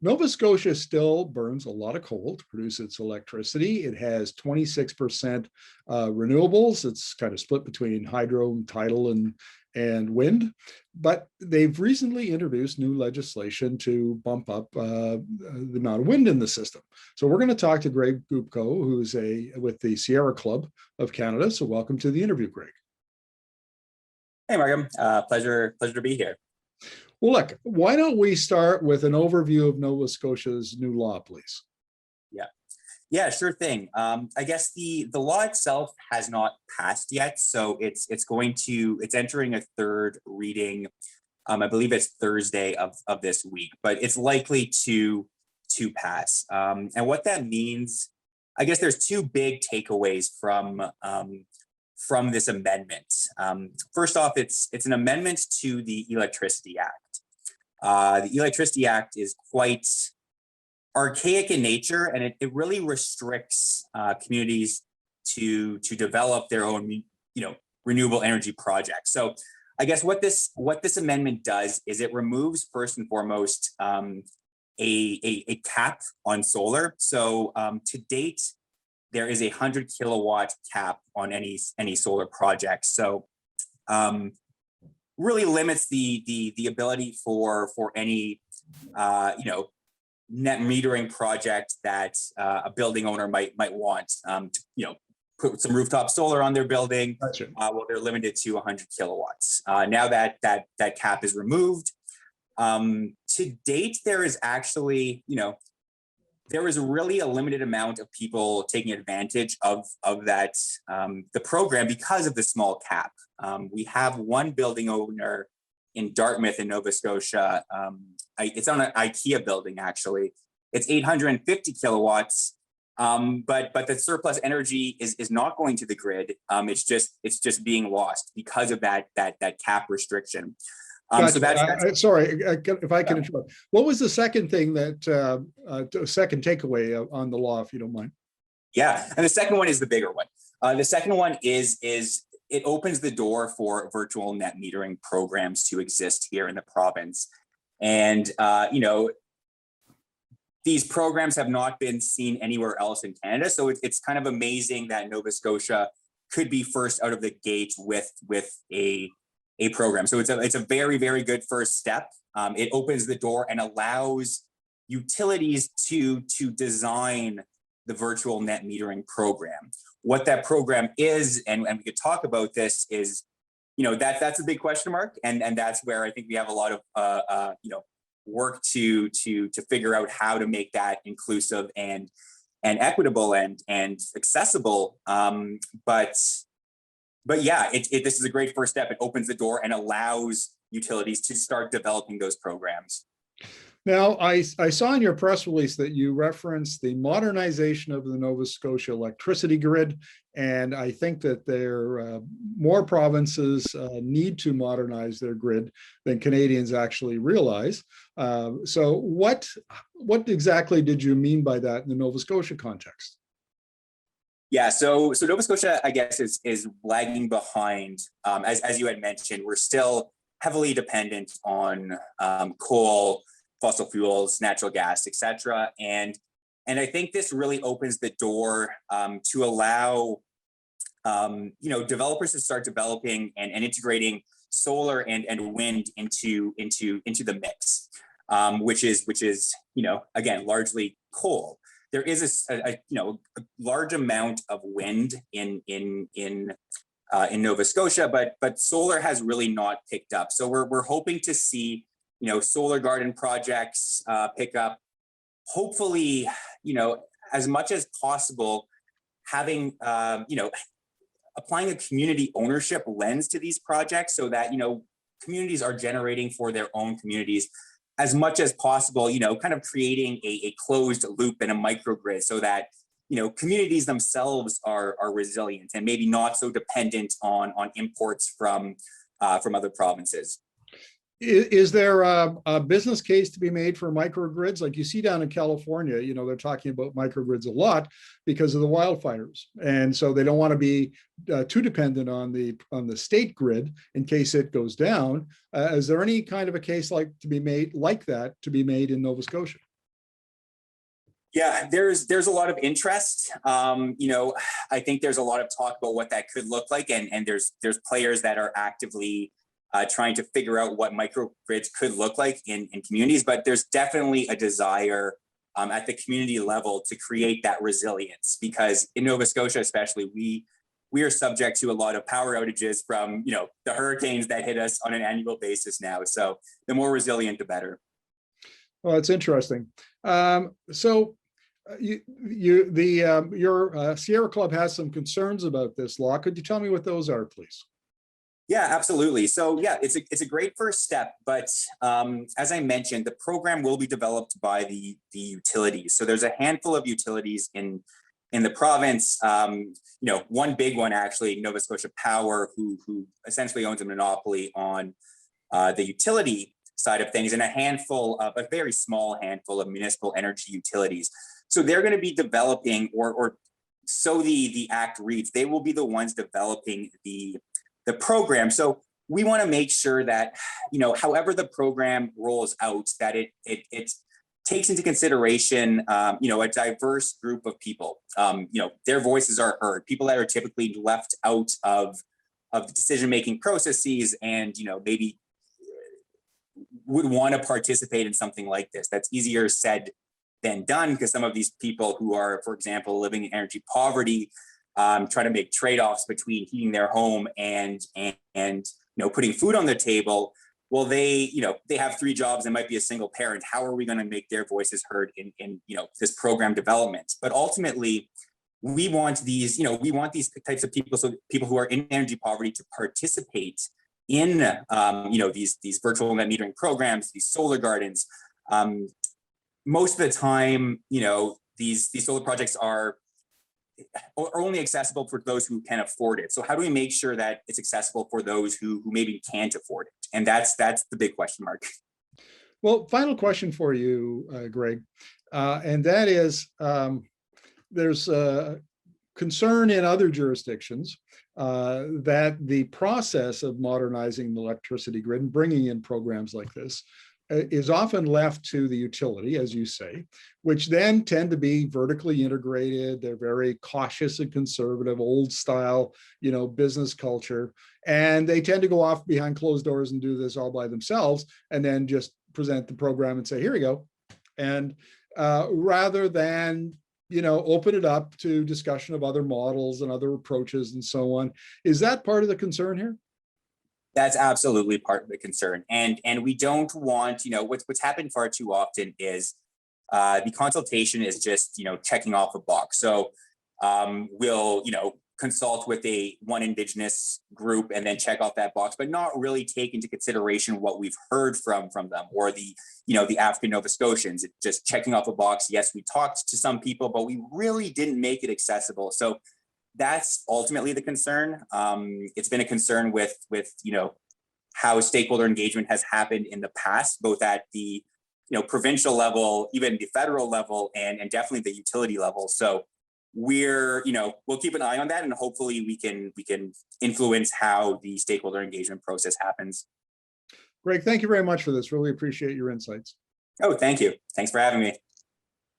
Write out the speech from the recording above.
Nova Scotia still burns a lot of coal to produce its electricity. It has 26% renewables. It's kind of split between hydro, tidal, and wind. But they've recently introduced new legislation to bump up the amount of wind in the system. So we're going to talk to Greg Goubko, who's with the Sierra Club of Canada. So welcome to the interview, Greg. Hey, Markham. Pleasure to be here. Well, look, why don't we start with an overview of Nova Scotia's new law, please? Yeah, sure thing. I guess the law itself has not passed yet, so it's entering a third reading. I believe it's Thursday of this week, but it's likely to pass. And what that means, I guess there's two big takeaways from this amendment. First off, it's an amendment to the Electricity Act. The Electricity Act is quite archaic in nature, and it really restricts communities to develop their own, renewable energy projects. So I guess what this amendment does is it removes, first and foremost, a cap on solar. So to date, there is a 100 kilowatt cap on any solar project. So really limits the ability for any net metering project that a building owner might want to put some rooftop solar on their building. Gotcha. Well, they're limited to 100 kilowatts. Now that cap is removed, to date there is actually there is really a limited amount of people taking advantage of that the program because of the small cap. We have one building owner in Dartmouth in Nova Scotia. It's on an IKEA building, actually. It's 850 kilowatts, but the surplus energy is not going to the grid. It's just being lost because of that cap restriction. Gotcha. So that's sorry, if I can interrupt. What was the second thing second takeaway on the law, if you don't mind? Yeah, and the second one is the bigger one. The second one is it opens the door for virtual net metering programs to exist here in the province. And, these programs have not been seen anywhere else in Canada. So it's kind of amazing that Nova Scotia could be first out of the gate with a program. So it's a very, very good first step. It opens the door and allows utilities to design the virtual net metering program. What that program is, and we could talk about this, is that's a big question mark, and that's where I think we have a lot of work to figure out how to make that inclusive and equitable and accessible. But yeah, this is a great first step. It opens the door and allows utilities to start developing those programs. Now, I saw in your press release that you referenced the modernization of the Nova Scotia electricity grid, and I think that more provinces need to modernize their grid than Canadians actually realize. So what exactly did you mean by that in the Nova Scotia context? Yeah, so Nova Scotia, I guess, is lagging behind. As you had mentioned, we're still heavily dependent on coal, fossil fuels, natural gas, etc. And I think this really opens the door to allow developers to start developing and integrating solar and wind into the mix, which is again largely coal. There is a large amount of wind in Nova Scotia, but solar has really not picked up. So we're hoping to see solar garden projects pick up. Hopefully, as much as possible, having applying a community ownership lens to these projects, so that communities are generating for their own communities as much as possible. Kind of creating a closed loop and a microgrid, so that communities themselves are resilient and maybe not so dependent on imports from other provinces. Is there a business case to be made for microgrids? Like you see down in California, they're talking about microgrids a lot because of the wildfires. And so they don't want to be too dependent on the state grid in case it goes down. Is there any kind of a case to be made in Nova Scotia? Yeah, there's a lot of interest. I think there's a lot of talk about what that could look like, and there's players that are actively trying to figure out what microgrids could look like in communities. But there's definitely a desire at the community level to create that resilience, because in Nova Scotia, especially, we are subject to a lot of power outages from the hurricanes that hit us on an annual basis now. So the more resilient, the better. Well, it's interesting. Your Sierra Club has some concerns about this law. Could you tell me what those are, please? Yeah, absolutely. So yeah, it's a great first step, but as I mentioned, the program will be developed by the utilities. So there's a handful of utilities in the province. One big one actually, Nova Scotia Power, who essentially owns a monopoly on the utility side of things, and a very small handful of municipal energy utilities. So they're going to be developing, or so the act reads, they will be the ones developing the program. So we want to make sure that, however the program rolls out, that it takes into consideration, a diverse group of people. Their voices are heard. People that are typically left out of the decision-making processes, and maybe would want to participate in something like this. That's easier said than done, because some of these people who are, for example, living in energy poverty, try to make trade-offs between heating their home and putting food on the table. Well, they have 3 jobs and might be a single parent. How are we going to make their voices heard in this program development? But ultimately, we want these types of people, so people who are in energy poverty, to participate in these virtual net metering programs, these solar gardens. Most of the time, these solar projects are only accessible for those who can afford it. So how do we make sure that it's accessible for those who maybe can't afford it? And that's the big question mark. Well, final question for you, Greg, and that is, there's a concern in other jurisdictions that the process of modernizing the electricity grid and bringing in programs like this is often left to the utility, as you say, which then tend to be vertically integrated. They're very cautious and conservative, old style, business culture. And they tend to go off behind closed doors and do this all by themselves, and then just present the program and say, here you go. And rather than, open it up to discussion of other models and other approaches and so on. Is that part of the concern here? That's absolutely part of the concern. And we don't want, what's happened far too often is the consultation is just, checking off a box. So we'll, consult with one Indigenous group and then check off that box, but not really take into consideration what we've heard from them, or the African Nova Scotians. It's just checking off a box. Yes, we talked to some people, but we really didn't make it accessible. So that's ultimately the concern. It's been a concern with how stakeholder engagement has happened in the past, both at the provincial level, even the federal level, and definitely the utility level. So we'll keep an eye on that, and hopefully we can influence how the stakeholder engagement process happens. Greg, thank you very much for this. Really appreciate your insights. Oh, thank you. Thanks for having me.